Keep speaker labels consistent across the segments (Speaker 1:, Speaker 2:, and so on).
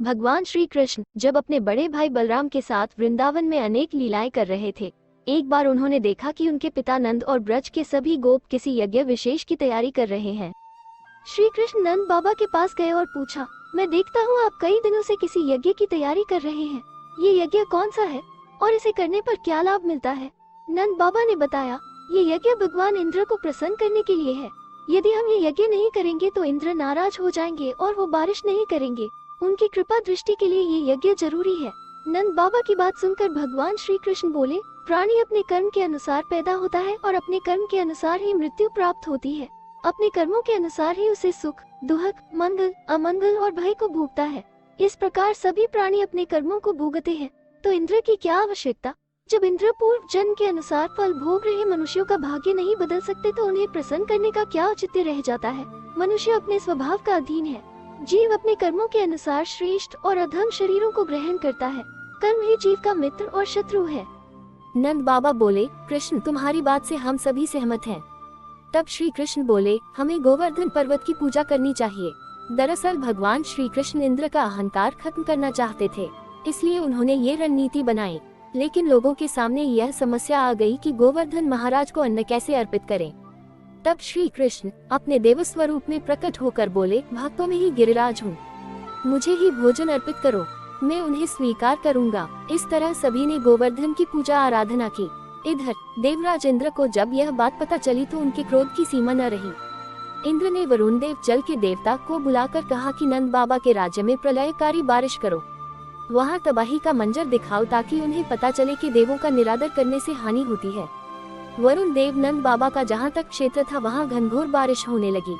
Speaker 1: भगवान श्री कृष्ण जब अपने बड़े भाई बलराम के साथ वृंदावन में अनेक लीलाएं कर रहे थे, एक बार उन्होंने देखा कि उनके पिता नंद और ब्रज के सभी गोप किसी यज्ञ विशेष की तैयारी कर रहे हैं। श्री कृष्ण नंद बाबा के पास गए और पूछा, मैं देखता हूँ आप कई दिनों से किसी यज्ञ की तैयारी कर रहे हैं। ये यज्ञ कौन सा है और इसे करने पर क्या लाभ मिलता है? नंद बाबा ने बताया, ये यज्ञ भगवान इंद्र को प्रसन्न करने के लिए है। यदि हम ये यज्ञ नहीं करेंगे तो इंद्र नाराज हो जाएंगे और वो बारिश नहीं करेंगे। उनकी कृपा दृष्टि के लिए ये यज्ञ जरूरी है। नंद बाबा की बात सुनकर भगवान श्री कृष्ण बोले, प्राणी अपने कर्म के अनुसार पैदा होता है और अपने कर्म के अनुसार ही मृत्यु प्राप्त होती है। अपने कर्मों के अनुसार ही उसे सुख, दुख, मंगल, अमंगल और भय को भोगता है। इस प्रकार सभी प्राणी अपने कर्मों को भोगते हैं, तो इंद्र की क्या आवश्यकता? जब इंद्र पूर्व जन्म के अनुसार फल भोग रहे मनुष्यों का भाग्य नहीं बदल सकते तो उन्हें प्रसन्न करने का क्या औचित्य रह जाता है? मनुष्य अपने स्वभाव का अधीन है। जीव अपने कर्मों के अनुसार श्रेष्ठ और अधम शरीरों को ग्रहण करता है। कर्म ही जीव का मित्र और शत्रु है।
Speaker 2: नंद बाबा बोले, कृष्ण तुम्हारी बात से हम सभी सहमत हैं। तब श्री कृष्ण बोले, हमें गोवर्धन पर्वत की पूजा करनी चाहिए। दरअसल भगवान श्री कृष्ण इंद्र का अहंकार खत्म करना चाहते थे, इसलिए उन्होंने ये रणनीति बनाई। लेकिन लोगों के सामने यह समस्या आ गई कि गोवर्धन महाराज को अन्न कैसे अर्पित करें। तब श्री कृष्ण अपने देव स्वरूप में प्रकट होकर बोले, भक्तों में ही गिरिराज हूँ, मुझे ही भोजन अर्पित करो, मैं उन्हें स्वीकार करूँगा। इस तरह सभी ने गोवर्धन की पूजा आराधना की। इधर देवराज इंद्र को जब यह बात पता चली तो उनके क्रोध की सीमा न रही। इंद्र ने वरुण देव जल के देवता को बुलाकर कहा कि नंद बाबा के राज्य में प्रलयकारी बारिश करो, वहाँ तबाही का मंजर दिखाओ ताकि उन्हें पता चले कि देवों का निरादर करने से हानि होती है। वरुण देव नंद बाबा का जहाँ तक क्षेत्र था वहाँ घनघोर बारिश होने लगी।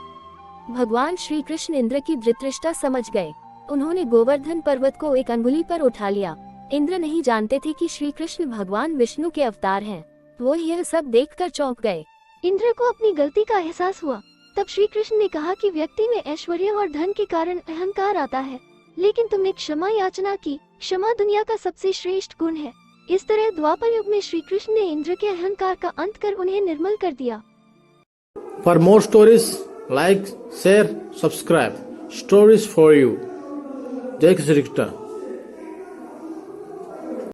Speaker 2: भगवान श्री कृष्ण इंद्र की धृतृष्टा समझ गए। उन्होंने गोवर्धन पर्वत को एक अंगुली पर उठा लिया। इंद्र नहीं जानते थे कि श्री कृष्ण भगवान विष्णु के अवतार हैं। वो यह सब देखकर चौंक गए।
Speaker 1: इंद्र को अपनी गलती का एहसास हुआ। तब श्री कृष्ण ने कहा कि व्यक्ति में ऐश्वर्य और धन के कारण अहंकार आता है, लेकिन तुमने क्षमा याचना की। क्षमा दुनिया का सबसे श्रेष्ठ गुण है। इस तरह द्वापर युग में श्री कृष्ण ने इंद्र के अहंकार का अंत कर उन्हें निर्मल कर दिया।
Speaker 3: For more stories like, share, subscribe stories for you. जय श्री कृष्ण।